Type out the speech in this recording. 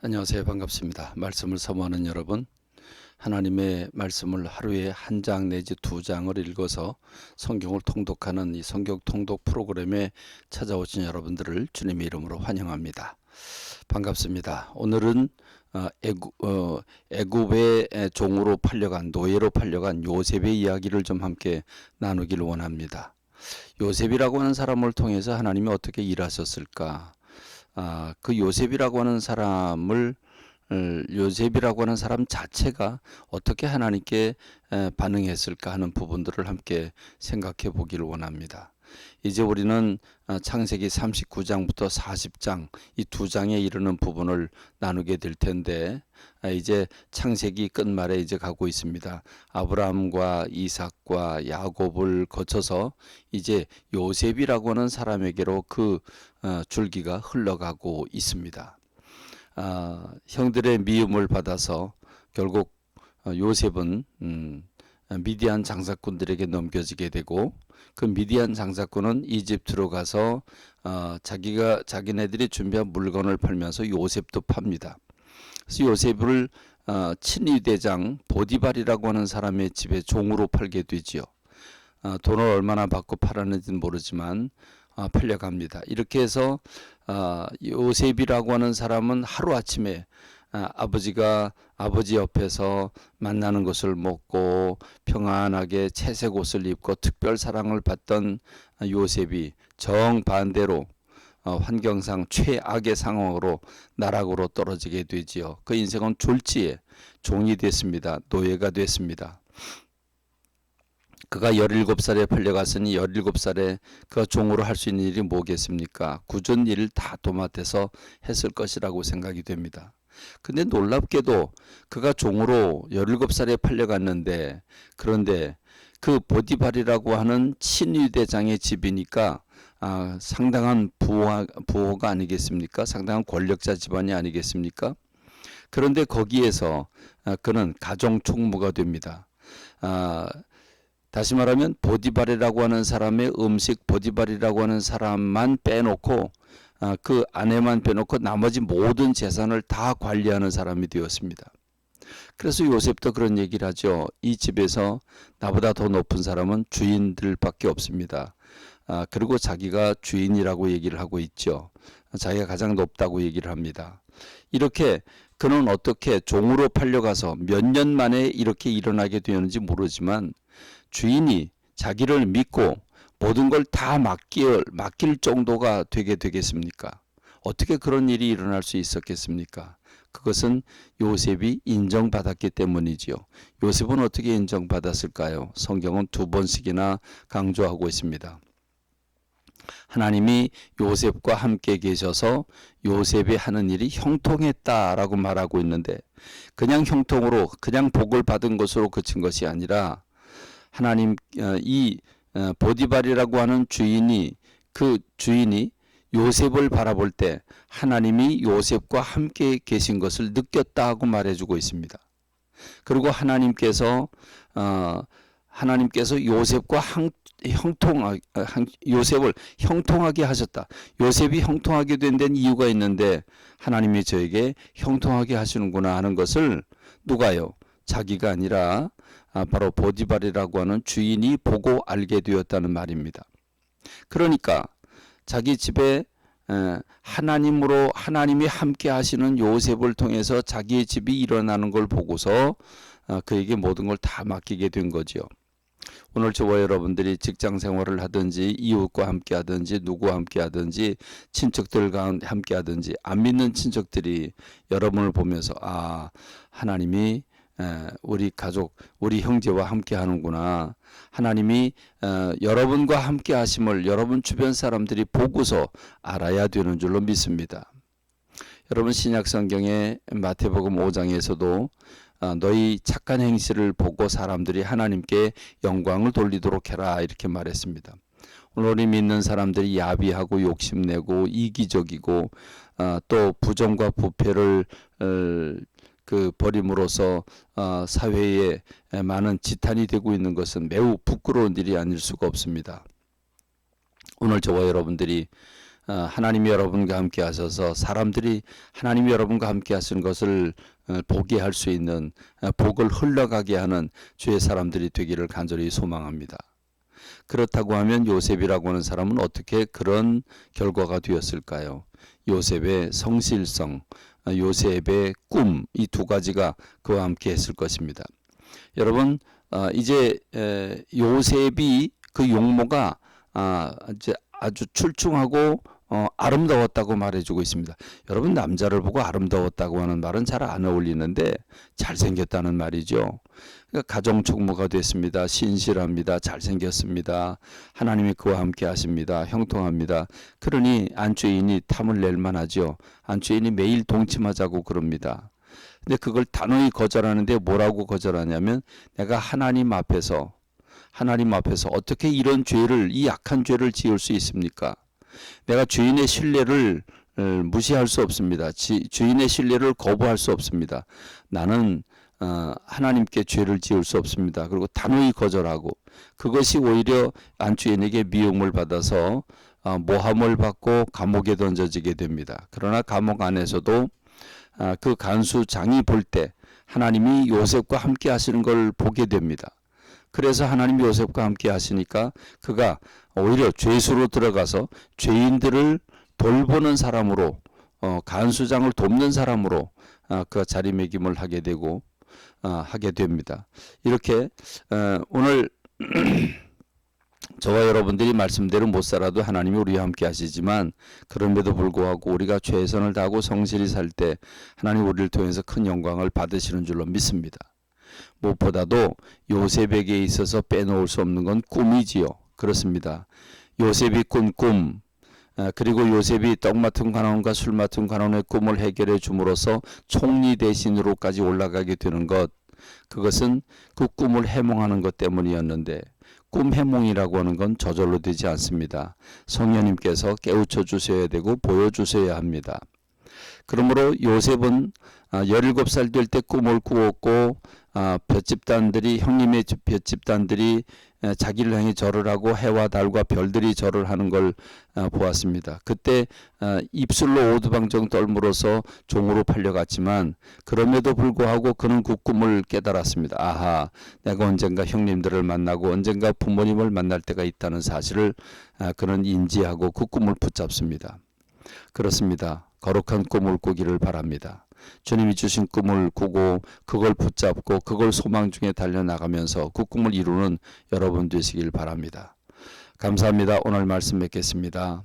안녕하세요. 반갑습니다. 말씀을 사모하는 여러분, 하나님의 말씀을 하루에 한 장 내지 두 장을 읽어서 성경을 통독하는 이 성경 통독 프로그램에 찾아오신 여러분들을 주님의 이름으로 환영합니다. 반갑습니다. 오늘은 애굽의 종으로 팔려간, 노예로 팔려간 요셉의 이야기를 좀 함께 나누기를 원합니다. 요셉이라고 하는 사람을 통해서 하나님이 어떻게 일하셨을까? 그 요셉이라고 하는 요셉이라고 하는 사람 자체가 어떻게 하나님께 반응했을까 하는 부분들을 함께 생각해 보기를 원합니다. 이제 우리는 창세기 39장부터 40장 이 두 장에 이르는 부분을 나누게 될 텐데, 이제 창세기 끝말에 이제 가고 있습니다. 아브라함과 이삭과 야곱을 거쳐서 이제 요셉이라고 하는 사람에게로 그 줄기가 흘러가고 있습니다. 형들의 미움을 받아서 결국 요셉은 미디안 장사꾼들에게 넘겨지게 되고, 그 미디안 장사꾼은 이집트로 가서 자기네들이 준비한 물건을 팔면서 요셉도 팝니다. 그래서 요셉을 친위대장 보디발이라고 하는 사람의 집에 종으로 팔게 되지요. 돈을 얼마나 받고 팔았는지는 모르지만 팔려갑니다. 이렇게 해서 요셉이라고 하는 사람은 하루아침에 아버지 옆에서 만나는 것을 먹고 평안하게 채색 옷을 입고 특별 사랑을 받던 요셉이 정반대로 환경상 최악의 상황으로 나락으로 떨어지게 되지요. 그 인생은 졸지에 종이 됐습니다. 노예가 됐습니다. 그가 17살에 팔려갔으니 17살에 그가 종으로 할 수 있는 일이 뭐겠습니까? 굳은 일을 다 도맡아서 했을 것이라고 생각이 됩니다. 근데 놀랍게도 그가 종으로 17살에 팔려갔는데, 그런데 그 보디발이라고 하는 친위대장의 집이니까 상당한 부호가 아니겠습니까? 상당한 권력자 집안이 아니겠습니까? 그런데 거기에서 그는 가정총무가 됩니다. 다시 말하면 보디발이라고 하는 사람의 음식, 보디발이라고 하는 사람만 빼놓고 그 아내만 빼놓고 나머지 모든 재산을 다 관리하는 사람이 되었습니다. 그래서 요셉도 그런 얘기를 하죠. 이 집에서 나보다 더 높은 사람은 주인들밖에 없습니다. 그리고 자기가 주인이라고 얘기를 하고 있죠. 자기가 가장 높다고 얘기를 합니다. 이렇게 그는 어떻게 종으로 팔려가서 몇 년 만에 이렇게 일어나게 되었는지 모르지만, 주인이 자기를 믿고 모든 걸 다 맡길 정도가 되게 되겠습니까? 어떻게 그런 일이 일어날 수 있었겠습니까? 그것은 요셉이 인정받았기 때문이지요. 요셉은 어떻게 인정받았을까요? 성경은 두 번씩이나 강조하고 있습니다. 하나님이 요셉과 함께 계셔서 요셉이 하는 일이 형통했다라고 말하고 있는데, 그냥 형통으로 그냥 복을 받은 것으로 그친 것이 아니라, 하나님 이 보디발이라고 하는 그 주인이 요셉을 바라볼 때 하나님이 요셉과 함께 계신 것을 느꼈다고 말해주고 있습니다. 그리고 하나님께서 요셉과 요셉을 형통하게 하셨다. 요셉이 형통하게 된 데는 이유가 있는데, 하나님이 저에게 형통하게 하시는구나 하는 것을 누가요? 자기가 아니라 바로 보디발이라고 하는 주인이 보고 알게 되었다는 말입니다. 그러니까 자기 집에 하나님이 함께 하시는 요셉을 통해서 자기의 집이 일어나는 걸 보고서 그에게 모든 걸 다 맡기게 된 거죠. 오늘 저와 여러분들이 직장 생활을 하든지 이웃과 함께 하든지 누구와 함께 하든지 친척들과 함께 하든지 안 믿는 친척들이 여러분을 보면서 하나님이 우리 가족, 우리 형제와 함께 하는구나. 하나님이 여러분과 함께 하심을 여러분 주변 사람들이 보고서 알아야 되는 줄로 믿습니다. 여러분, 신약 성경의 마태복음 5장에서도 너희 착한 행실을 보고 사람들이 하나님께 영광을 돌리도록 해라 이렇게 말했습니다. 오늘 우리 믿는 사람들이 야비하고 욕심내고 이기적이고 또 부정과 부패를 버림으로써 사회에 많은 지탄이 되고 있는 것은 매우 부끄러운 일이 아닐 수가 없습니다. 오늘 저와 여러분들이 하나님이 여러분과 함께 하셔서 사람들이 하나님이 여러분과 함께 하시는 것을 보게 할 수 있는 복을 흘러가게 하는 주의 사람들이 되기를 간절히 소망합니다. 그렇다고 하면 요셉이라고 하는 사람은 어떻게 그런 결과가 되었을까요? 요셉의 성실성, 요셉의 꿈, 이 두 가지가 그와 함께 했을 것입니다. 여러분, 이제 요셉이 그 용모가 이제 아주 출중하고 아름다웠다고 말해주고 있습니다. 여러분, 남자를 보고 아름다웠다고 하는 말은 잘 안 어울리는데 잘생겼다는 말이죠. 그러니까 가정총무가 됐습니다. 신실합니다. 잘생겼습니다. 하나님이 그와 함께 하십니다. 형통합니다. 그러니 안주인이 탐을 낼 만하죠. 안주인이 매일 동침하자고 그럽니다. 근데 그걸 단호히 거절하는데 뭐라고 거절하냐면 내가 하나님 앞에서 어떻게 이런 죄를, 이 약한 죄를 지을 수 있습니까? 내가 주인의 신뢰를 무시할 수 없습니다. 주인의 신뢰를 거부할 수 없습니다. 나는 하나님께 죄를 지을 수 없습니다. 그리고 단호히 거절하고 그것이 오히려 안주인에게 미움을 받아서 모함을 받고 감옥에 던져지게 됩니다. 그러나 감옥 안에서도 그 간수장이 볼 때 하나님이 요셉과 함께 하시는 걸 보게 됩니다. 그래서 하나님이 요셉과 함께 하시니까 그가 오히려 죄수로 들어가서 죄인들을 돌보는 사람으로 간수장을 돕는 사람으로 그 자리매김을 하게 되고 하게 됩니다. 이렇게 오늘 저와 여러분들이 말씀대로 못 살아도 하나님이 우리와 함께 하시지만 그럼에도 불구하고 우리가 최선을 다하고 성실히 살 때 하나님 우리를 통해서 큰 영광을 받으시는 줄로 믿습니다. 무엇보다도 요셉에게 있어서 빼놓을 수 없는 건 꿈이지요. 그렇습니다. 요셉이 꾼 꿈, 그리고 요셉이 떡 맡은 관원과 술 맡은 관원의 꿈을 해결해 줌으로써 총리 대신으로까지 올라가게 되는 것, 그것은 그 꿈을 해몽하는 것 때문이었는데 꿈 해몽이라고 하는 건 저절로 되지 않습니다. 성령님께서 깨우쳐 주셔야 되고 보여주셔야 합니다. 그러므로 요셉은 17살 될 때 꿈을 꾸었고 볏집단들이 형님의 볏집단들이 자기를 향해 절을 하고 해와 달과 별들이 절을 하는 걸 보았습니다. 그때 입술로 오두방정 떨므로서 종으로 팔려갔지만 그럼에도 불구하고 그는 그 꿈을 깨달았습니다. 아하, 내가 언젠가 형님들을 만나고 언젠가 부모님을 만날 때가 있다는 사실을 그는 인지하고 그 꿈을 붙잡습니다. 그렇습니다. 거룩한 꿈을 꾸기를 바랍니다. 주님이 주신 꿈을 꾸고 그걸 붙잡고 그걸 소망 중에 달려나가면서 그 꿈을 이루는 여러분 되시길 바랍니다. 감사합니다. 오늘 말씀 맺겠습니다.